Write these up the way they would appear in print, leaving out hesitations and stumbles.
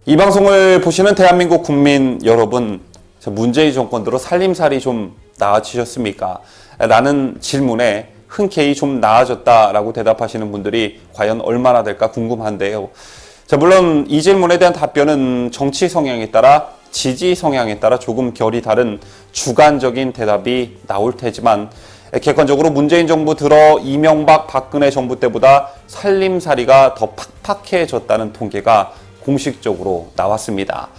이 방송을 보시는 대한민국 국민 여러분, 문재인 정권 들어 살림살이 좀 나아지셨습니까? 라는 질문에 흔쾌히 좀 나아졌다라고 대답하시는 분들이 과연 얼마나 될까 궁금한데요. 물론 이 질문에 대한 답변은 정치 성향에 따라, 지지 성향에 따라 조금 결이 다른 주관적인 대답이 나올 테지만, 객관적으로 문재인 정부 들어 이명박 박근혜 정부 때보다 살림살이가 더 팍팍해졌다는 통계가 공식적으로 나왔습니다.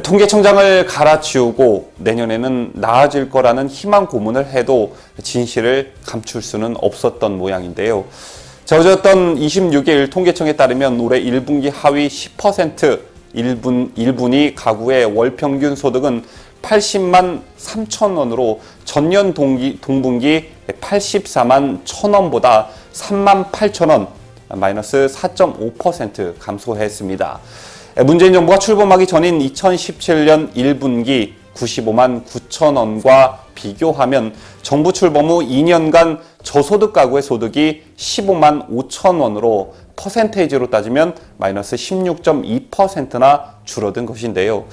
통계청장을 갈아치우고 내년에는 나아질 거라는 희망 고문을 해도 진실을 감출 수는 없었던 모양인데요. 어제였던 26일 통계청에 따르면 올해 1분기 하위 10% 1분위 가구의 월 평균 소득은 80만 3천 원으로 전년 동분기 84만 1천 원보다 3만 8천 원, 마이너스 4.5% 감소했습니다. 문재인 정부가 출범하기 전인 2017년 1분기 95만 9천 원과 비교하면 정부 출범 후 2년간 저소득 가구의 소득이 15만 5천 원으로 퍼센테이지로 따지면 마이너스 16.2%나 줄어든 것인데요.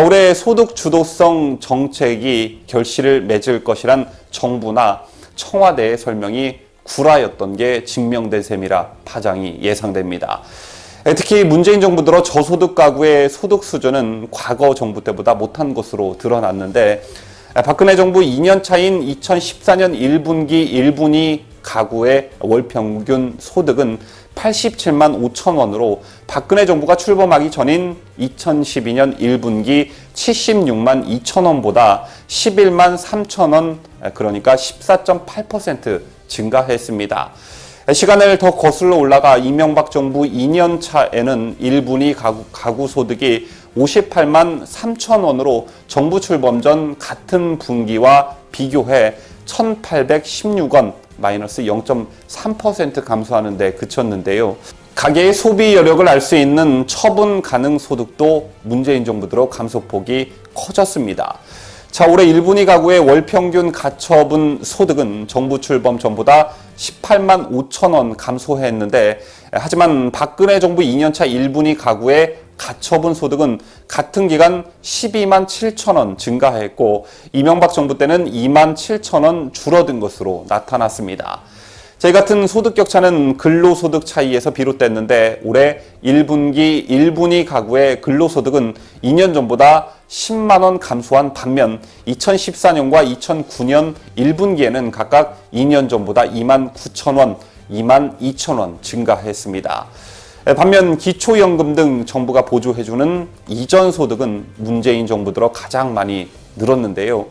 올해 소득 주도성 정책이 결실을 맺을 것이란 정부나 청와대의 설명이 구라였던 게 증명된 셈이라 파장이 예상됩니다. 특히 문재인 정부 들어 저소득 가구의 소득 수준은 과거 정부 때보다 못한 것으로 드러났는데, 박근혜 정부 2년 차인 2014년 1분기 1분위 가구의 월 평균 소득은 87만 5천 원으로 박근혜 정부가 출범하기 전인 2012년 1분기 76만 2천 원보다 11만 3천 원, 그러니까 14.8% 증가했습니다. 시간을 더 거슬러 올라가 이명박 정부 2년 차에는 1분위 가구 소득이 58만 3천 원으로 정부 출범 전 같은 분기와 비교해 1,816원, 마이너스 0.3% 감소하는 데 그쳤는데요. 가계의 소비 여력을 알 수 있는 처분 가능 소득도 문재인 정부 들어 감소폭이 커졌습니다. 올해 1분위 가구의 월 평균 가처분 소득은 정부 출범 전보다 18만 5천 원 감소했는데, 하지만 박근혜 정부 2년차 1분위 가구의 가처분 소득은 같은 기간 12만 7천 원 증가했고, 이명박 정부 때는 2만 7천 원 줄어든 것으로 나타났습니다. 이 같은 소득 격차는 근로소득 차이에서 비롯됐는데, 올해 1분기 1분위 가구의 근로소득은 2년 전보다 10만 원 감소한 반면 2014년과 2009년 1분기에는 각각 2년 전보다 2만 9천 원, 2만 2천 원 증가했습니다. 반면 기초연금 등 정부가 보조해주는 이전 소득은 문재인 정부 들어 가장 많이 늘었는데요.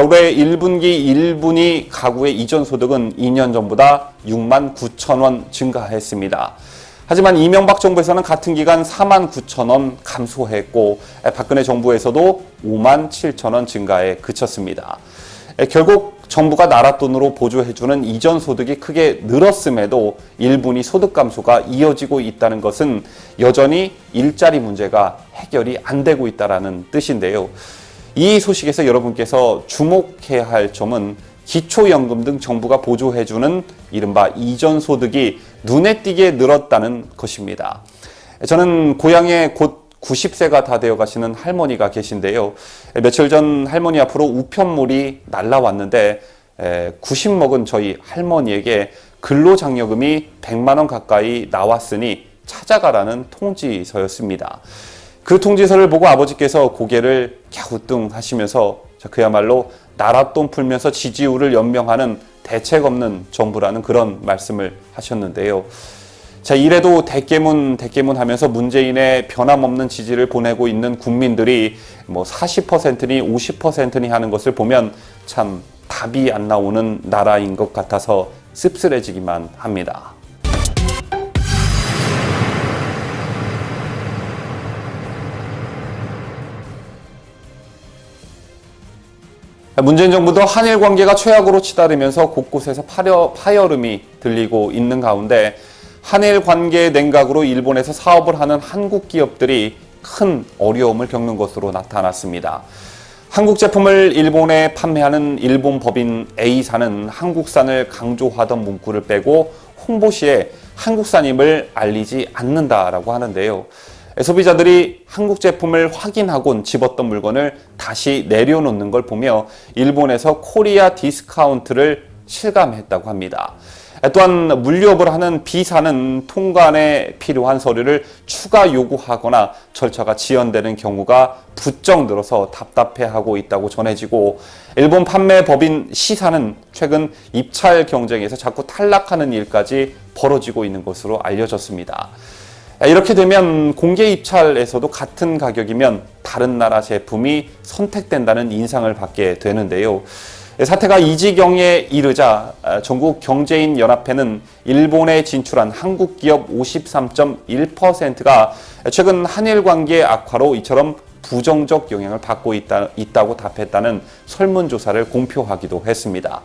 올해 1분기 1분위 가구의 이전 소득은 2년 전보다 6만 9천 원 증가했습니다. 하지만 이명박 정부에서는 같은 기간 4만 9천 원 감소했고, 박근혜 정부에서도 5만 7천 원 증가에 그쳤습니다. 결국 정부가 나라 돈으로 보조해주는 이전 소득이 크게 늘었음에도 1분위 소득 감소가 이어지고 있다는 것은 여전히 일자리 문제가 해결이 안 되고 있다는 뜻인데요. 이 소식에서 여러분께서 주목해야 할 점은 기초연금 등 정부가 보조해주는 이른바 이전 소득이 눈에 띄게 늘었다는 것입니다. 저는 고향에 곧 90세가 다 되어 가시는 할머니가 계신데요. 며칠 전 할머니 앞으로 우편물이 날라왔는데 90 먹은 저희 할머니에게 근로장려금이 100만 원 가까이 나왔으니 찾아가라는 통지서였습니다. 그 통지서를 보고 아버지께서 고개를 갸우뚱하시면서 그야말로 나랏돈 풀면서 지지율을 연명하는 대책 없는 정부라는 그런 말씀을 하셨는데요. 이래도 대깨문 하면서 문재인의 변함없는 지지를 보내고 있는 국민들이 40%니 50%니 하는 것을 보면 참 답이 안 나오는 나라인 것 같아서 씁쓸해지기만 합니다. 문재인 정부도 한일 관계가 최악으로 치달으면서 곳곳에서 파열음이 들리고 있는 가운데, 한일 관계 냉각으로 일본에서 사업을 하는 한국 기업들이 큰 어려움을 겪는 것으로 나타났습니다. 한국 제품을 일본에 판매하는 일본 법인 A사는 한국산을 강조하던 문구를 빼고 홍보 시에 한국산임을 알리지 않는다라고 하는데요. 소비자들이 한국 제품을 확인하곤 집었던 물건을 다시 내려놓는 걸 보며 일본에서 코리아 디스카운트를 실감했다고 합니다. 또한 물류업을 하는 B사는 통관에 필요한 서류를 추가 요구하거나 절차가 지연되는 경우가 부쩍 늘어서 답답해하고 있다고 전해지고, 일본 판매법인 C사는 최근 입찰 경쟁에서 자꾸 탈락하는 일까지 벌어지고 있는 것으로 알려졌습니다. 이렇게 되면 공개 입찰에서도 같은 가격이면 다른 나라 제품이 선택된다는 인상을 받게 되는데요. 사태가 이 지경에 이르자 전국 경제인 연합회는 일본에 진출한 한국 기업 53.1%가 최근 한일 관계 악화로 이처럼 부정적 영향을 받고 있다고 답했다는 설문조사를 공표하기도 했습니다.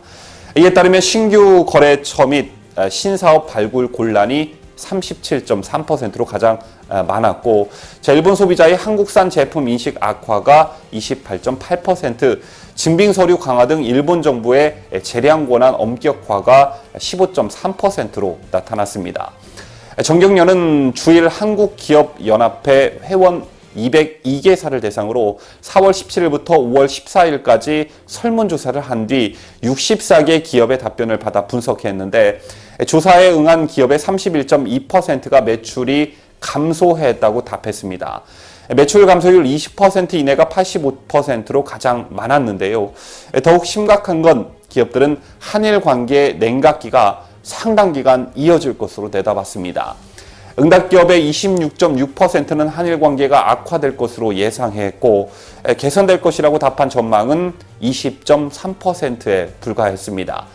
이에 따르면 신규 거래처 및 신사업 발굴 곤란이 37.3%로 가장 많았고, 일본 소비자의 한국산 제품 인식 악화가 28.8%, 증빙 서류 강화 등 일본 정부의 재량 권한 엄격화가 15.3%로 나타났습니다. 정경련은 주일 한국기업연합회 회원 202개사를 대상으로 4월 17일부터 5월 14일까지 설문조사를 한 뒤 64개 기업의 답변을 받아 분석했는데, 조사에 응한 기업의 31.2%가 매출이 감소했다고 답했습니다. 매출 감소율 20% 이내가 85%로 가장 많았는데요. 더욱 심각한 건 기업들은 한일 관계 냉각기가 상당 기간 이어질 것으로 내다봤습니다. 응답 기업의 26.6%는 한일 관계가 악화될 것으로 예상했고, 개선될 것이라고 답한 전망은 20.3%에 불과했습니다.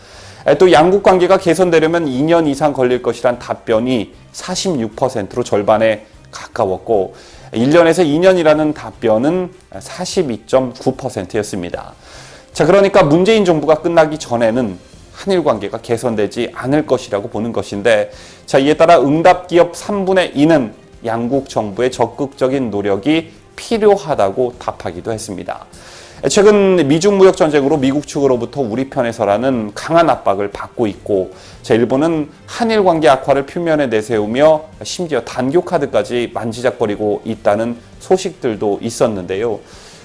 또 양국 관계가 개선되려면 2년 이상 걸릴 것이란 답변이 46%로 절반에 가까웠고, 1년에서 2년이라는 답변은 42.9%였습니다. 그러니까 문재인 정부가 끝나기 전에는 한일 관계가 개선되지 않을 것이라고 보는 것인데, 이에 따라 응답 기업 3분의 2는 양국 정부의 적극적인 노력이 필요하다고 답하기도 했습니다. 최근 미중 무역 전쟁으로 미국 측으로부터 우리 편에 서라는 강한 압박을 받고 있고, 일본은 한일 관계 악화를 표면에 내세우며 심지어 단교 카드까지 만지작거리고 있다는 소식들도 있었는데요.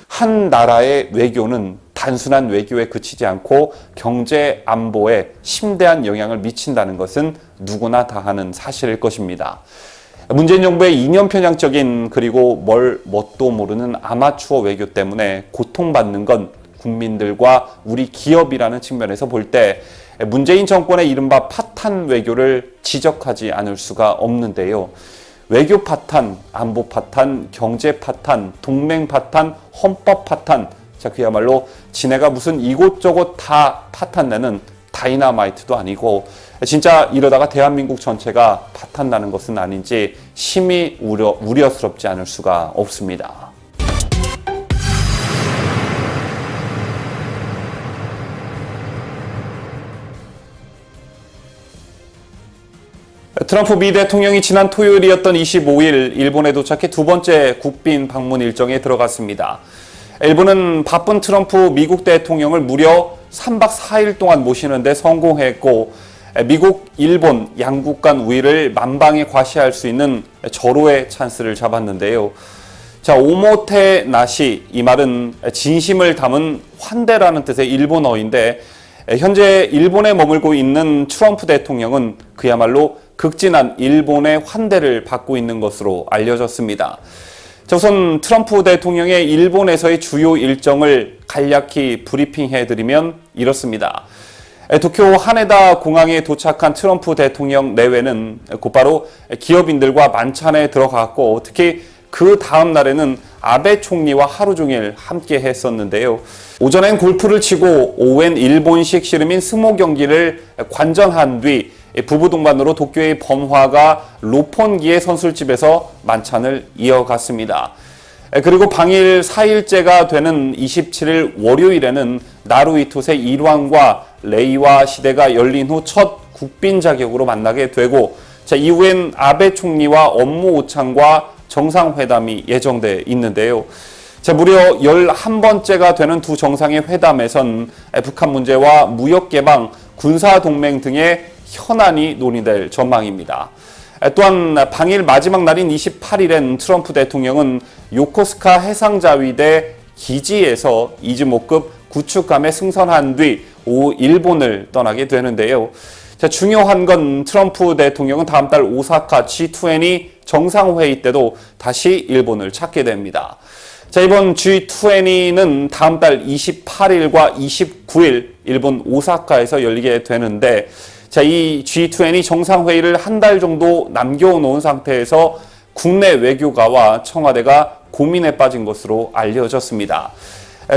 한 나라의 외교는 단순한 외교에 그치지 않고 경제 안보에 심대한 영향을 미친다는 것은 누구나 다 아는 사실일 것입니다. 문재인 정부의 이념 편향적인 그리고 뭣도 모르는 아마추어 외교 때문에 고통받는 건 국민들과 우리 기업이라는 측면에서 볼 때 문재인 정권의 이른바 파탄 외교를 지적하지 않을 수가 없는데요. 외교 파탄, 안보 파탄, 경제 파탄, 동맹 파탄, 헌법 파탄, 그야말로 지네가 무슨 이곳저곳 다 파탄내는 다이나마이트도 아니고, 진짜 이러다가 대한민국 전체가 파탄나는 것은 아닌지 심히 우려스럽지 않을 수가 없습니다. 트럼프 미 대통령이 지난 토요일이었던 25일 일본에 도착해 두 번째 국빈 방문 일정에 들어갔습니다. 일본은 바쁜 트럼프 미국 대통령을 무려 3박 4일 동안 모시는데 성공했고, 미국, 일본 양국 간 우위를 만방에 과시할 수 있는 절호의 찬스를 잡았는데요. 오모테나시, 이 말은 진심을 담은 환대라는 뜻의 일본어인데, 현재 일본에 머물고 있는 트럼프 대통령은 그야말로 극진한 일본의 환대를 받고 있는 것으로 알려졌습니다. 우선 트럼프 대통령의 일본에서의 주요 일정을 간략히 브리핑해드리면 이렇습니다. 도쿄 하네다 공항에 도착한 트럼프 대통령 내외는 곧바로 기업인들과 만찬에 들어갔고, 특히 그 다음 날에는 아베 총리와 하루 종일 함께 했었는데요. 오전엔 골프를 치고 오후엔 일본식 씨름인 스모 경기를 관전한 뒤 부부 동반으로 도쿄의 번화가 로폰기의 선술집에서 만찬을 이어갔습니다. 그리고 방일 4일째가 되는 27일 월요일에는 나루이토세 일왕과 레이와 시대가 열린 후 첫 국빈 자격으로 만나게 되고, 이후엔 아베 총리와 업무 오찬과 정상회담이 예정돼 있는데요. 무려 11번째가 되는 두 정상의 회담에선 북한 문제와 무역개방, 군사동맹 등의 현안이 논의될 전망입니다. 또한 방일 마지막 날인 28일엔 트럼프 대통령은 요코스카 해상자위대 기지에서 이즈모급 구축함에 승선한 뒤 오후 일본을 떠나게 되는데요. 자, 중요한 건 트럼프 대통령은 다음 달 오사카 G20 정상회의 때도 다시 일본을 찾게 됩니다. 자, 이번 G20는 다음 달 28일과 29일 일본 오사카에서 열리게 되는데, 자, 이 G20 정상회의를 한 달 정도 남겨놓은 상태에서 국내 외교가와 청와대가 고민에 빠진 것으로 알려졌습니다.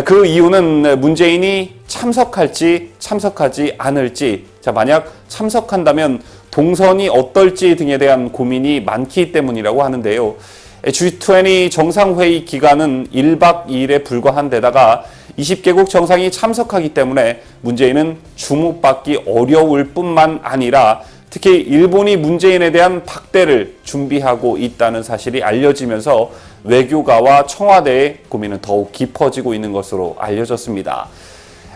그 이유는 문재인이 참석할지 참석하지 않을지, 자, 만약 참석한다면 동선이 어떨지 등에 대한 고민이 많기 때문이라고 하는데요. G20 정상회의 기간은 1박 2일에 불과한 데다가 20개국 정상이 참석하기 때문에 문재인은 주목받기 어려울 뿐만 아니라 특히 일본이 문재인에 대한 박대를 준비하고 있다는 사실이 알려지면서 외교가와 청와대의 고민은 더욱 깊어지고 있는 것으로 알려졌습니다.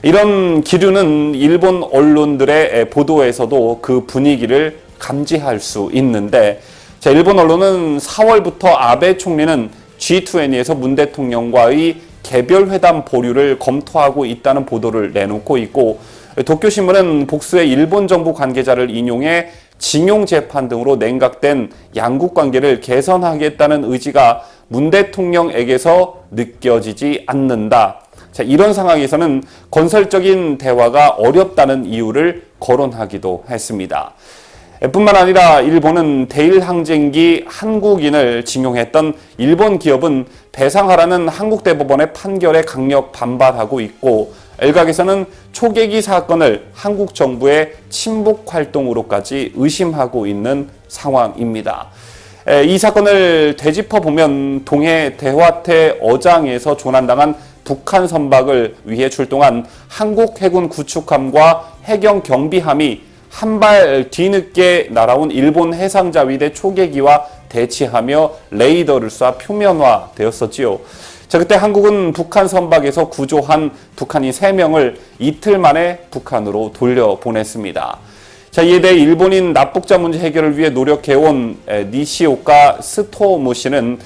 이런 기류는 일본 언론들의 보도에서도 그 분위기를 감지할 수 있는데, 자, 일본 언론은 4월부터 아베 총리는 G20에서 문 대통령과의 개별 회담 보류를 검토하고 있다는 보도를 내놓고 있고, 도쿄신문은 복수의 일본 정부 관계자를 인용해 징용 재판 등으로 냉각된 양국 관계를 개선하겠다는 의지가 문 대통령에게서 느껴지지 않는다. 자, 이런 상황에서는 건설적인 대화가 어렵다는 이유를 거론하기도 했습니다. 뿐만 아니라 일본은 대일항쟁기 한국인을 징용했던 일본 기업은 배상하라는 한국 대법원의 판결에 강력 반발하고 있고, 일각에서는 초계기 사건을 한국 정부의 친북 활동으로까지 의심하고 있는 상황입니다. 이 사건을 되짚어보면 동해 대화태 어장에서 조난당한 북한 선박을 위해 출동한 한국 해군 구축함과 해경 경비함이 한 발 뒤늦게 날아온 일본 해상자위대 초계기와 대치하며 레이더를 쏴 표면화되었었지요. 자, 그때 한국은 북한 선박에서 구조한 북한인 3명을 이틀 만에 북한으로 돌려보냈습니다. 자, 이에 대해 일본인 납북자 문제 해결을 위해 노력해온 니시오카 스토무 씨는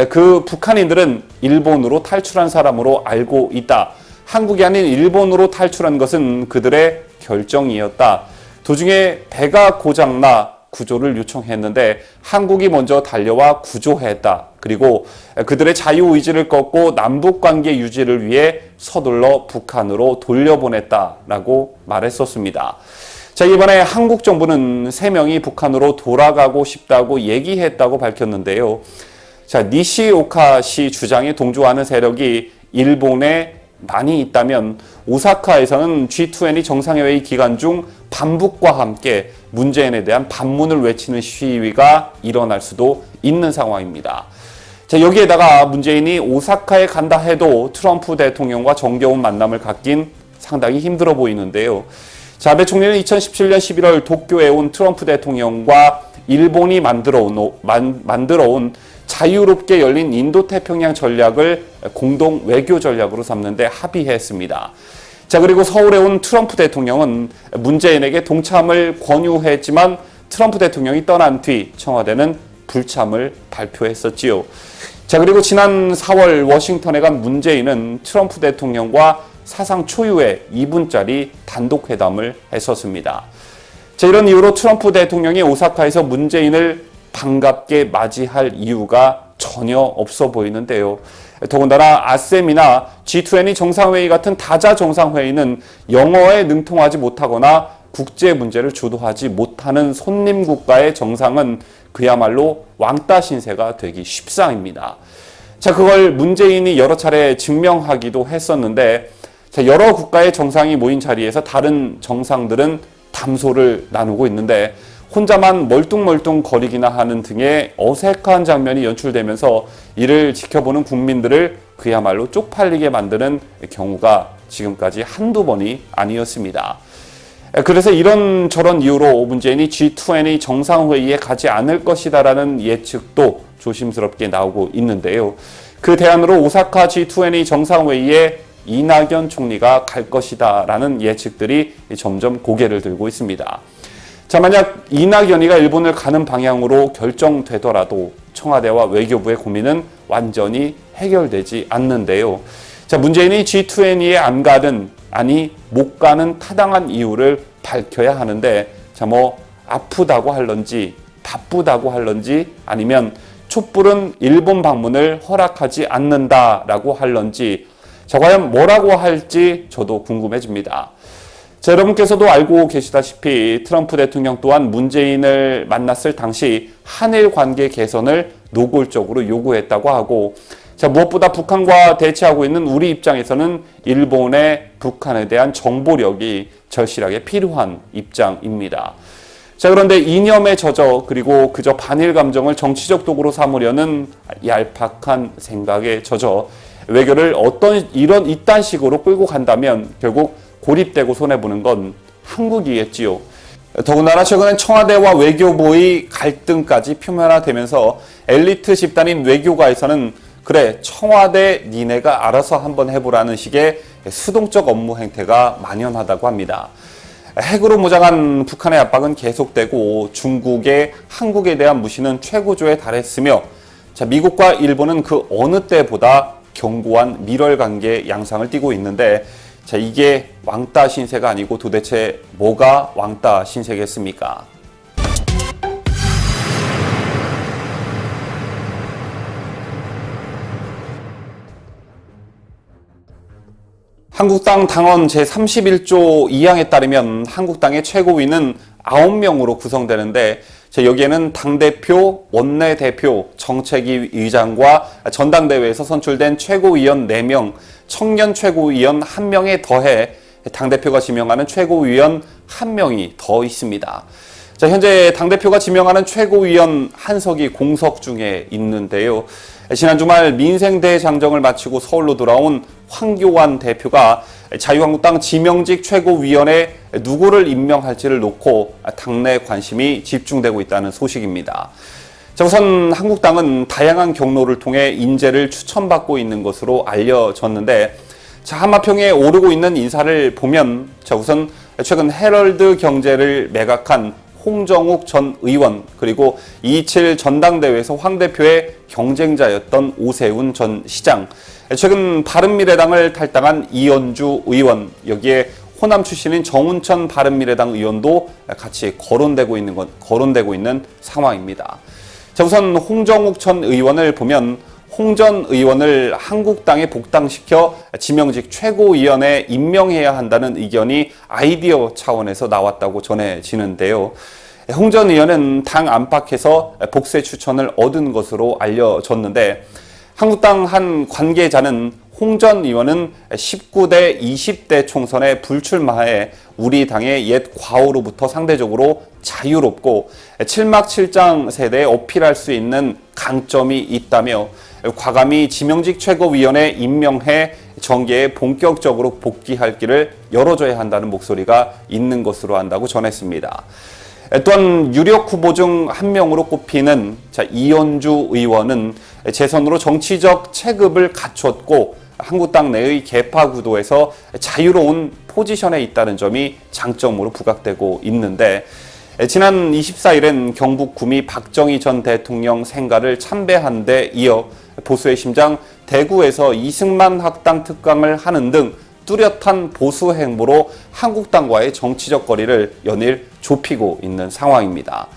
그 북한인들은 일본으로 탈출한 사람으로 알고 있다. 한국이 아닌 일본으로 탈출한 것은 그들의 결정이었다. 도중에 배가 고장나 구조를 요청했는데 한국이 먼저 달려와 구조했다. 그리고 그들의 자유의지를 꺾고 남북관계 유지를 위해 서둘러 북한으로 돌려보냈다라고 말했었습니다. 자, 이번에 한국 정부는 3명이 북한으로 돌아가고 싶다고 얘기했다고 밝혔는데요. 자, 니시오카 씨 주장에 동조하는 세력이 일본에 많이 있다면 오사카에서는 G20 정상회의 기간 중 반북과 함께 문재인에 대한 반문을 외치는 시위가 일어날 수도 있는 상황입니다. 자, 여기에다가 문재인이 오사카에 간다 해도 트럼프 대통령과 정겨운 만남을 갖긴 상당히 힘들어 보이는데요. 자, 아베 총리는 2017년 11월 도쿄에 온 트럼프 대통령과 일본이 만들어 온 자유롭게 열린 인도태평양 전략을 공동 외교 전략으로 삼는데 합의했습니다. 자, 그리고 서울에 온 트럼프 대통령은 문재인에게 동참을 권유했지만 트럼프 대통령이 떠난 뒤 청와대는 불참을 발표했었지요. 자, 그리고 지난 4월 워싱턴에 간 문재인은 트럼프 대통령과 사상 초유의 2분짜리 단독 회담을 했었습니다. 자, 이런 이유로 트럼프 대통령이 오사카에서 문재인을 반갑게 맞이할 이유가 전혀 없어 보이는데요. 더군다나 아셈이나 G20 정상회의 같은 다자 정상회의는 영어에 능통하지 못하거나 국제 문제를 주도하지 못하는 손님 국가의 정상은 그야말로 왕따 신세가 되기 십상입니다. 자, 그걸 문재인이 여러 차례 증명하기도 했었는데, 자, 여러 국가의 정상이 모인 자리에서 다른 정상들은 담소를 나누고 있는데 혼자만 멀뚱멀뚱 거리기나 하는 등의 어색한 장면이 연출되면서 이를 지켜보는 국민들을 그야말로 쪽팔리게 만드는 경우가 지금까지 한두 번이 아니었습니다. 그래서 이런저런 이유로 문재인이 G20 정상회의에 가지 않을 것이다라는 예측도 조심스럽게 나오고 있는데요. 그 대안으로 오사카 G20 정상회의에 이낙연 총리가 갈 것이다라는 예측들이 점점 고개를 들고 있습니다. 자, 만약 이낙연이가 일본을 가는 방향으로 결정되더라도 청와대와 외교부의 고민은 완전히 해결되지 않는데요. 자, 문재인이 G20에 안 가든 아니 못 가는 타당한 이유를 밝혀야 하는데, 자, 뭐 아프다고 할런지 바쁘다고 할런지 아니면 촛불은 일본 방문을 허락하지 않는다라고 할런지, 자, 과연 뭐라고 할지 저도 궁금해집니다. 자, 여러분께서도 알고 계시다시피 트럼프 대통령 또한 문재인을 만났을 당시 한일 관계 개선을 노골적으로 요구했다고 하고, 자, 무엇보다 북한과 대치하고 있는 우리 입장에서는 일본의 북한에 대한 정보력이 절실하게 필요한 입장입니다. 자, 그런데 이념에 젖어 그리고 그저 반일 감정을 정치적 도구로 삼으려는 얄팍한 생각에 젖어 외교를 이딴 식으로 끌고 간다면 결국 고립되고 손해보는 건 한국이겠지요. 더군다나 최근엔 청와대와 외교부의 갈등까지 표면화되면서 엘리트 집단인 외교가에서는 그래, 청와대 니네가 알아서 한번 해보라는 식의 수동적 업무 행태가 만연하다고 합니다. 핵으로 무장한 북한의 압박은 계속되고 중국의 한국에 대한 무시는 최고조에 달했으며, 자, 미국과 일본은 그 어느 때보다 견고한 밀월관계 양상을 띠고 있는데, 자, 이게 왕따 신세가 아니고 도대체 뭐가 왕따 신세겠습니까? 한국당 당원 제31조 2항에 따르면 한국당의 최고위는 9명으로 구성되는데, 여기에는 당대표, 원내대표, 정책위 의장과 전당대회에서 선출된 최고위원 4명, 청년 최고위원 1명에 더해 당대표가 지명하는 최고위원 1명이 더 있습니다. 자, 현재 당대표가 지명하는 최고위원 한석이 공석 중에 있는데요. 지난 주말 민생대장정을 마치고 서울로 돌아온 황교안 대표가 자유한국당 지명직 최고위원에 누구를 임명할지를 놓고 당내 관심이 집중되고 있다는 소식입니다. 자, 우선 한국당은 다양한 경로를 통해 인재를 추천받고 있는 것으로 알려졌는데, 자, 한마평에 오르고 있는 인사를 보면, 자, 우선 최근 헤럴드 경제를 매각한 홍정욱 전 의원, 그리고 227 전당대회에서 황 대표의 경쟁자였던 오세훈 전 시장, 최근 바른미래당을 탈당한 이현주 의원, 여기에 호남 출신인 정운천 바른미래당 의원도 같이 거론되고 있는 상황입니다. 자, 우선 홍정욱 전 의원을 보면 홍 전 의원을 한국당에 복당시켜 지명직 최고위원에 임명해야 한다는 의견이 아이디어 차원에서 나왔다고 전해지는데요. 홍 전 의원은 당 안팎에서 복세 추천을 얻은 것으로 알려졌는데, 한국당 한 관계자는 홍 전 의원은 19대 20대 총선에 불출마해 우리 당의 옛 과오로부터 상대적으로 자유롭고 7막7장 세대에 어필할 수 있는 강점이 있다며 과감히 지명직 최고위원에 임명해 정계에 본격적으로 복귀할 길을 열어줘야 한다는 목소리가 있는 것으로 안다고 전했습니다. 또한 유력 후보 중 한 명으로 꼽히는 이현주 의원은 재선으로 정치적 체급을 갖췄고 한국당 내의 계파 구도에서 자유로운 포지션에 있다는 점이 장점으로 부각되고 있는데, 지난 24일엔 경북 구미 박정희 전 대통령 생가를 참배한 데 이어 보수의 심장 대구에서 이승만 학당 특강을 하는 등 뚜렷한 보수 행보로 한국당과의 정치적 거리를 연일 좁히고 있는 상황입니다.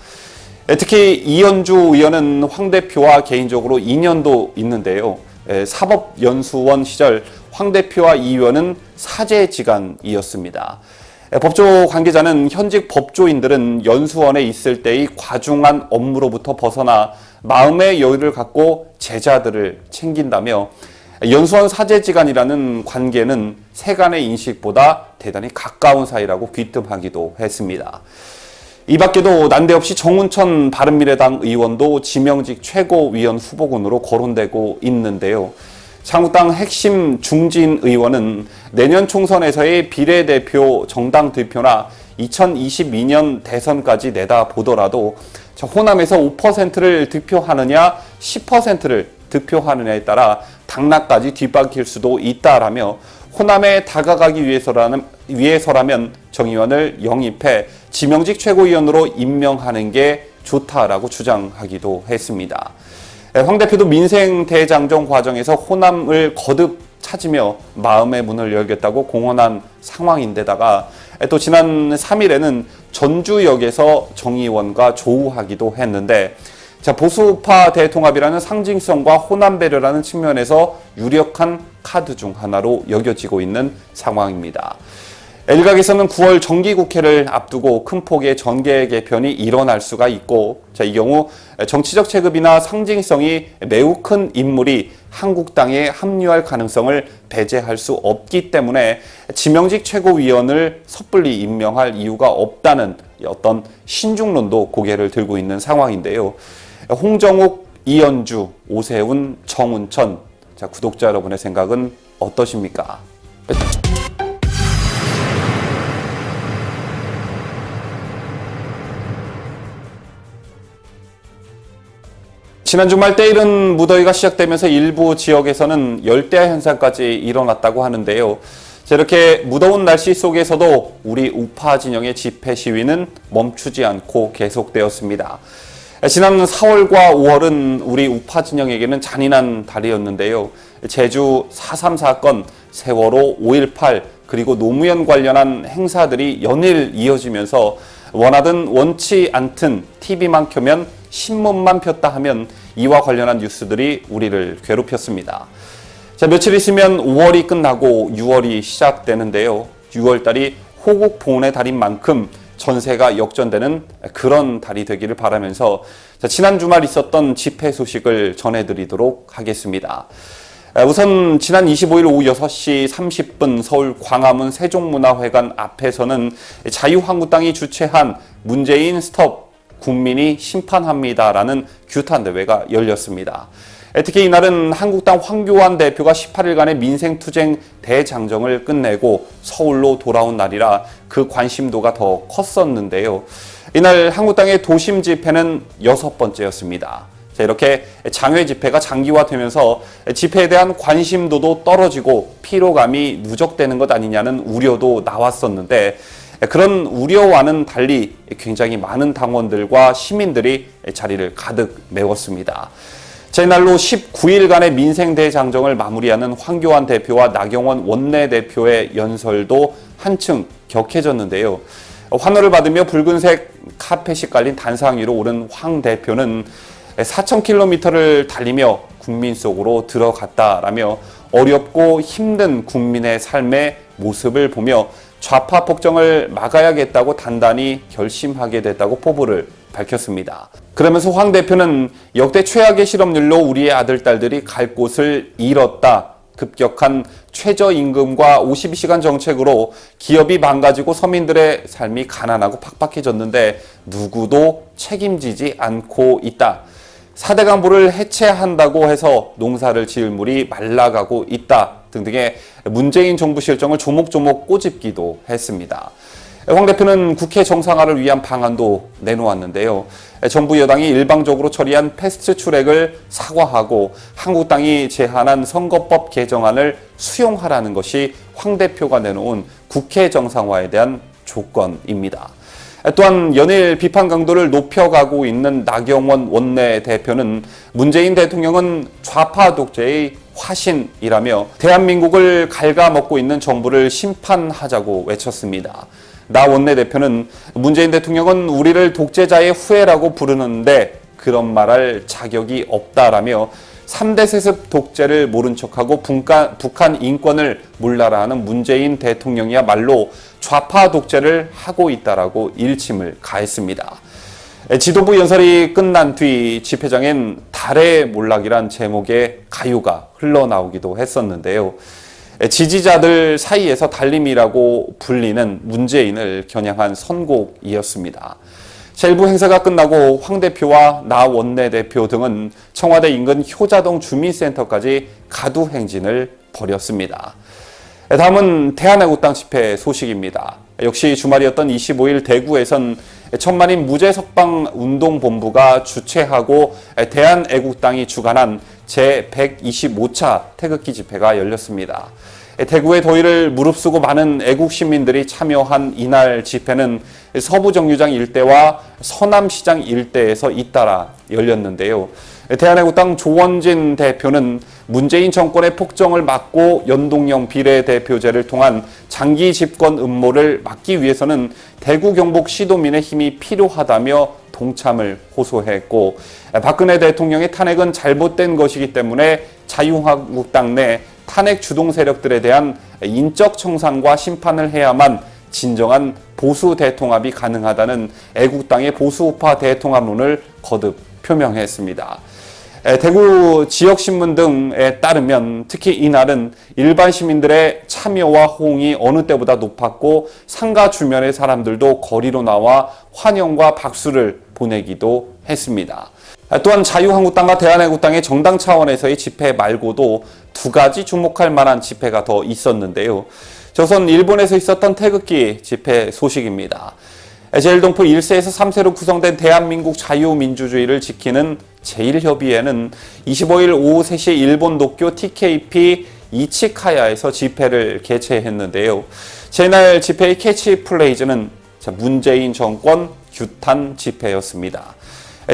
특히 이현주 의원은 황 대표와 개인적으로 인연도 있는데요. 사법연수원 시절 황 대표와 이 의원은 사제지간이었습니다. 법조 관계자는 현직 법조인들은 연수원에 있을 때의 과중한 업무로부터 벗어나 마음의 여유를 갖고 제자들을 챙긴다며, 연수원 사제지간이라는 관계는 세간의 인식보다 대단히 가까운 사이라고 귀뜸하기도 했습니다. 이 밖에도 난데없이 정운천 바른미래당 의원도 지명직 최고위원 후보군으로 거론되고 있는데요. 한국당 핵심 중진 의원은 내년 총선에서의 비례대표 정당 득표나 2022년 대선까지 내다보더라도 호남에서 5%를 득표하느냐 10%를 득표하느냐에 따라 당락까지 뒤바뀔 수도 있다라며 호남에 다가가기 위해서라면 정의원을 영입해 지명직 최고위원으로 임명하는 게 좋다라고 주장하기도 했습니다. 황 대표도 민생 대장정 과정에서 호남을 거듭 찾으며 마음의 문을 열겠다고 공언한 상황인데다가 또 지난 3일에는 전주역에서 정의원과 조우하기도 했는데, 보수파 대통합이라는 상징성과 호남 배려라는 측면에서 유력한 카드 중 하나로 여겨지고 있는 상황입니다. 일각에서는 9월 정기국회를 앞두고 큰 폭의 정계 개편이 일어날 수가 있고, 이 경우 정치적 체급이나 상징성이 매우 큰 인물이 한국당에 합류할 가능성을 배제할 수 없기 때문에 지명직 최고위원을 섣불리 임명할 이유가 없다는 어떤 신중론도 고개를 들고 있는 상황인데요. 홍정욱, 이현주, 오세훈, 정운천, 구독자 여러분의 생각은 어떠십니까? 지난 주말 때이른 무더위가 시작되면서 일부 지역에서는 열대야 현상까지 일어났다고 하는데요. 이렇게 무더운 날씨 속에서도 우리 우파 진영의 집회 시위는 멈추지 않고 계속되었습니다. 지난 4월과 5월은 우리 우파 진영에게는 잔인한 달이었는데요. 제주 4.3 사건, 세월호, 5.18, 그리고 노무현 관련한 행사들이 연일 이어지면서 원하든 원치 않든 TV만 켜면 신문만 폈다 하면 이와 관련한 뉴스들이 우리를 괴롭혔습니다. 며칠 있으면 5월이 끝나고 6월이 시작되는데요. 6월달이 호국 봉헌의 달인 만큼 전세가 역전되는 그런 달이 되기를 바라면서 지난 주말 있었던 집회 소식을 전해드리도록 하겠습니다. 우선 지난 25일 오후 6시 30분 서울 광화문 세종문화회관 앞에서는 자유한국당이 주최한 문재인 스톱 국민이 심판합니다라는 규탄 대회가 열렸습니다. 특히 이날은 한국당 황교안 대표가 18일간의 민생투쟁 대장정을 끝내고 서울로 돌아온 날이라 그 관심도가 더 컸었는데요. 이날 한국당의 도심 집회는 6번째였습니다. 이렇게 장외 집회가 장기화되면서 집회에 대한 관심도도 떨어지고 피로감이 누적되는 것 아니냐는 우려도 나왔었는데, 그런 우려와는 달리 굉장히 많은 당원들과 시민들이 자리를 가득 메웠습니다. 이날로 19일간의 민생대장정을 마무리하는 황교안 대표와 나경원 원내대표의 연설도 한층 격해졌는데요. 환호를 받으며 붉은색 카펫이 깔린 단상 위로 오른 황 대표는 4,000km를 달리며 국민 속으로 들어갔다라며 어렵고 힘든 국민의 삶의 모습을 보며 좌파 폭정을 막아야겠다고 단단히 결심하게 됐다고 포부를 밝혔습니다. 그러면서 황 대표는 역대 최악의 실업률로 우리의 아들, 딸들이 갈 곳을 잃었다. 급격한 최저임금과 52시간 정책으로 기업이 망가지고 서민들의 삶이 가난하고 팍팍해졌는데 누구도 책임지지 않고 있다. 4대 강보를 해체한다고 해서 농사를 지을 물이 말라가고 있다. 등등의 문재인 정부 실정을 조목조목 꼬집기도 했습니다. 황 대표는 국회 정상화를 위한 방안도 내놓았는데요. 정부 여당이 일방적으로 처리한 패스트트랙을 사과하고 한국당이 제안한 선거법 개정안을 수용하라는 것이 황 대표가 내놓은 국회 정상화에 대한 조건입니다. 또한 연일 비판 강도를 높여가고 있는 나경원 원내대표는 문재인 대통령은 좌파 독재의 화신이라며 대한민국을 갉아먹고 있는 정부를 심판하자고 외쳤습니다. 나 원내대표는 문재인 대통령은 우리를 독재자의 후예라고 부르는데 그런 말할 자격이 없다라며 3대 세습 독재를 모른 척하고 북한 인권을 몰라라 하는 문재인 대통령이야말로 좌파 독재를 하고 있다라고 일침을 가했습니다. 지도부 연설이 끝난 뒤 집회장엔 달의 몰락이란 제목의 가요가 흘러나오기도 했었는데요. 지지자들 사이에서 달림이라고 불리는 문재인을 겨냥한 선곡이었습니다. 일부 행사가 끝나고 황 대표와 나 원내대표 등은 청와대 인근 효자동 주민센터까지 가두 행진을 벌였습니다. 다음은 대한애국당 집회 소식입니다. 역시 주말이었던 25일 대구에선 천만인 무죄석방운동본부가 주최하고 대한애국당이 주관한 제125차 태극기 집회가 열렸습니다. 대구의 더위를 무릅쓰고 많은 애국 시민들이 참여한 이날 집회는 서부정류장 일대와 서남시장 일대에서 잇따라 열렸는데요. 대한애국당 조원진 대표는 문재인 정권의 폭정을 막고 연동형 비례대표제를 통한 장기 집권 음모를 막기 위해서는 대구 경북 시도민의 힘이 필요하다며 동참을 호소했고, 박근혜 대통령의 탄핵은 잘못된 것이기 때문에 자유한국당 내 탄핵 주동 세력들에 대한 인적 청산과 심판을 해야만 진정한 보수 대통합이 가능하다는 애국당의 보수우파 대통합론을 거듭 표명했습니다. 대구 지역신문 등에 따르면 특히 이날은 일반 시민들의 참여와 호응이 어느 때보다 높았고, 상가 주변의 사람들도 거리로 나와 환영과 박수를 보내기도 했습니다. 또한 자유한국당과 대한애국당의 정당 차원에서의 집회 말고도 두 가지 주목할 만한 집회가 더 있었는데요. 조선 일본에서 있었던 태극기 집회 소식입니다. 제1동포 1세에서 3세로 구성된 대한민국 자유민주주의를 지키는 제1협의회는 25일 오후 3시에 일본 도쿄 TKP 이치카야에서 집회를 개최했는데요. 제날 집회의 캐치플레이즈는 문재인 정권 규탄 집회였습니다.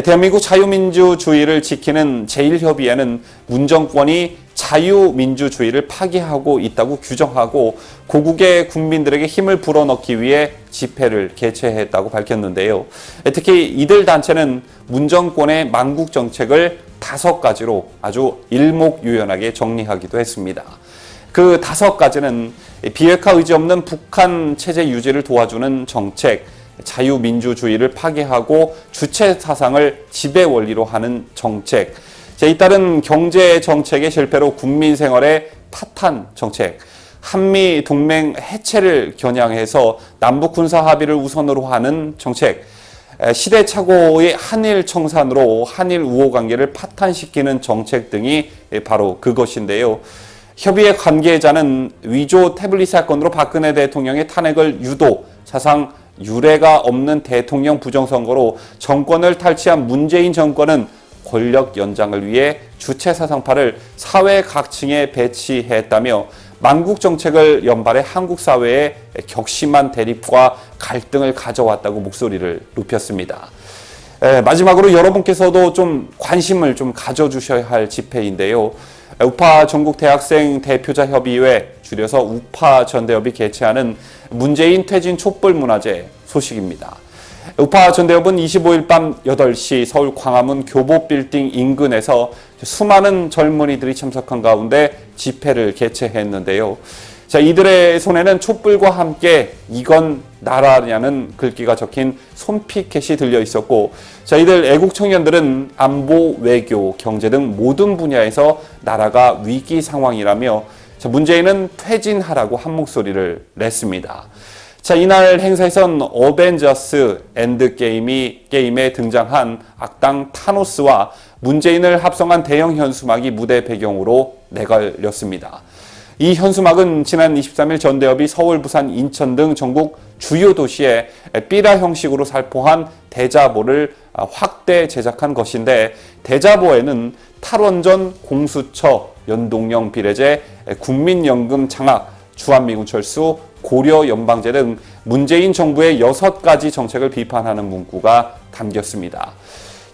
대한민국 자유민주주의를 지키는 제1협의회는 문 정권이 자유민주주의를 파괴하고 있다고 규정하고 고국의 국민들에게 힘을 불어넣기 위해 집회를 개최했다고 밝혔는데요. 특히 이들 단체는 문 정권의 망국 정책을 5가지로 아주 일목요연하게 정리하기도 했습니다. 그 5가지는 비핵화 의지 없는 북한 체제 유지를 도와주는 정책, 자유민주주의를 파괴하고 주체 사상을 지배 원리로 하는 정책, 잇따른 경제 정책의 실패로 국민 생활의 파탄 정책, 한미 동맹 해체를 겨냥해서 남북 군사 합의를 우선으로 하는 정책, 시대착오의 한일 청산으로 한일 우호 관계를 파탄시키는 정책 등이 바로 그것인데요. 협의회 관계자는 위조 태블릿 사건으로 박근혜 대통령의 탄핵을 유도, 사상 유례가 없는 대통령 부정선거로 정권을 탈취한 문재인 정권은 권력 연장을 위해 주체 사상파를 사회 각층에 배치했다며 망국 정책을 연발해 한국 사회에 격심한 대립과 갈등을 가져왔다고 목소리를 높였습니다. 마지막으로 여러분께서도 좀 관심을 좀 가져주셔야 할 집회인데요. 우파 전국 대학생 대표자 협의회, 줄여서 우파 전대협이 개최하는 문재인 퇴진 촛불 문화제 소식입니다. 우파 전대협은 25일 밤 8시 서울 광화문 교보빌딩 인근에서 수많은 젊은이들이 참석한 가운데 집회를 개최했는데요. 이들의 손에는 촛불과 함께 이건 나라냐는 글귀가 적힌 손피켓이 들려 있었고, 이들 애국 청년들은 안보, 외교, 경제 등 모든 분야에서 나라가 위기 상황이라며 문재인은 퇴진하라고 한 목소리를 냈습니다. 이날 행사에선 어벤져스 엔드게임에 등장한 악당 타노스와 문재인을 합성한 대형 현수막이 무대 배경으로 내걸렸습니다. 이 현수막은 지난 23일 전대협이 서울, 부산, 인천 등 전국 주요 도시에 삐라 형식으로 살포한 대자보를 확대 제작한 것인데, 대자보에는 탈원전, 공수처, 연동형 비례제, 국민연금 장악, 주한미군 철수, 고려 연방제 등 문재인 정부의 6가지 정책을 비판하는 문구가 담겼습니다.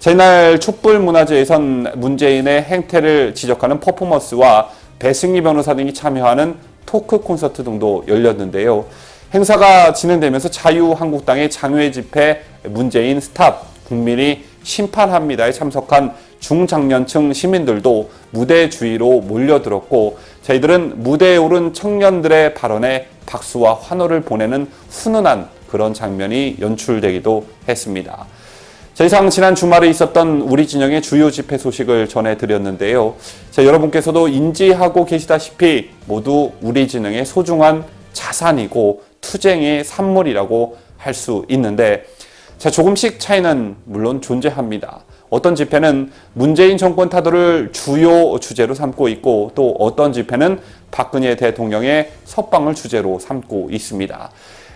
이날 촛불 문화제에선 문재인의 행태를 지적하는 퍼포먼스와 배승리 변호사 등이 참여하는 토크 콘서트 등도 열렸는데요. 행사가 진행되면서 자유한국당의 장외 집회 문재인 스탑, 국민이 심판합니다에 참석한 중장년층 시민들도 무대 주위로 몰려들었고, 저희들은 무대에 오른 청년들의 발언에 박수와 환호를 보내는 훈훈한 그런 장면이 연출되기도 했습니다. 이상 지난 주말에 있었던 우리 진영의 주요 집회 소식을 전해드렸는데요. 여러분께서도 인지하고 계시다시피 모두 우리 진영의 소중한 자산이고 투쟁의 산물이라고 할 수 있는데, 조금씩 차이는 물론 존재합니다. 어떤 집회는 문재인 정권 타도를 주요 주제로 삼고 있고, 또 어떤 집회는 박근혜 대통령의 석방을 주제로 삼고 있습니다.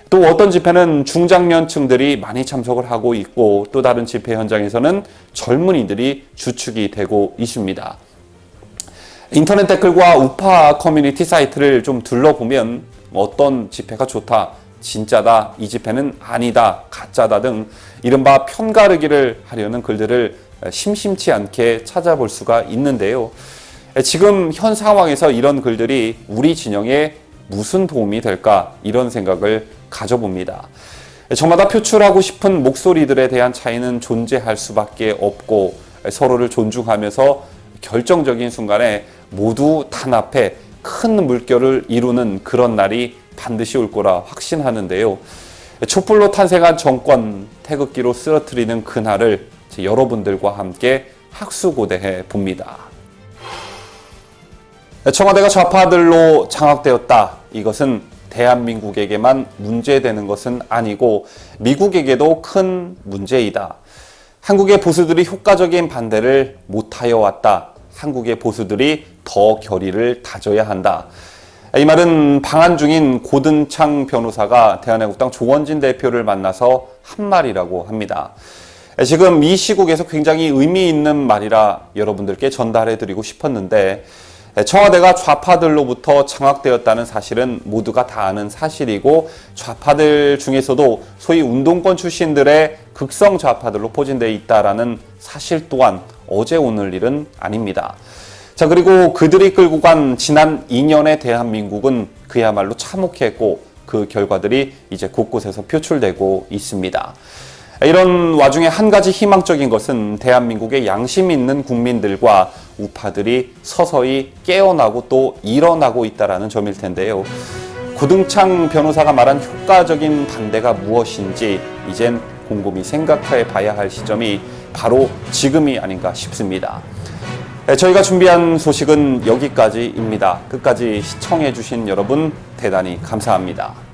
또 어떤 집회는 중장년층들이 많이 참석을 하고 있고, 또 다른 집회 현장에서는 젊은이들이 주축이 되고 있습니다. 인터넷 댓글과 우파 커뮤니티 사이트를 좀 둘러보면 어떤 집회가 좋다, 진짜다, 이 집회는 아니다, 가짜다 등 이른바 편가르기를 하려는 글들을 심심치 않게 찾아볼 수가 있는데요. 지금 현 상황에서 이런 글들이 우리 진영에 무슨 도움이 될까, 이런 생각을 가져봅니다. 저마다 표출하고 싶은 목소리들에 대한 차이는 존재할 수밖에 없고 서로를 존중하면서 결정적인 순간에 모두 단합해 큰 물결을 이루는 그런 날이 반드시 올 거라 확신하는데요. 촛불로 탄생한 정권 태극기로 쓰러뜨리는 그날을 여러분들과 함께 학수고대해 봅니다. 청와대가 좌파들로 장악되었다. 이것은 대한민국에게만 문제되는 것은 아니고 미국에게도 큰 문제이다. 한국의 보수들이 효과적인 반대를 못하여 왔다. 한국의 보수들이 더 결의를 다져야 한다. 이 말은 방한 중인 고든창 변호사가 대한애국당 조원진 대표를 만나서 한 말이라고 합니다. 지금 이 시국에서 굉장히 의미 있는 말이라 여러분들께 전달해드리고 싶었는데, 청와대가 좌파들로부터 장악되었다는 사실은 모두가 다 아는 사실이고, 좌파들 중에서도 소위 운동권 출신들의 극성 좌파들로 포진되어 있다는 사실 또한 어제 오늘 일은 아닙니다. 자, 그리고 그들이 끌고 간 지난 2년의 대한민국은 그야말로 참혹했고 그 결과들이 이제 곳곳에서 표출되고 있습니다. 이런 와중에 한 가지 희망적인 것은 대한민국의 양심 있는 국민들과 우파들이 서서히 깨어나고 또 일어나고 있다는 점일 텐데요. 고등창 변호사가 말한 효과적인 반대가 무엇인지 이젠 곰곰이 생각해 봐야 할 시점이 바로 지금이 아닌가 싶습니다. 저희가 준비한 소식은 여기까지입니다. 끝까지 시청해 주신 여러분 대단히 감사합니다.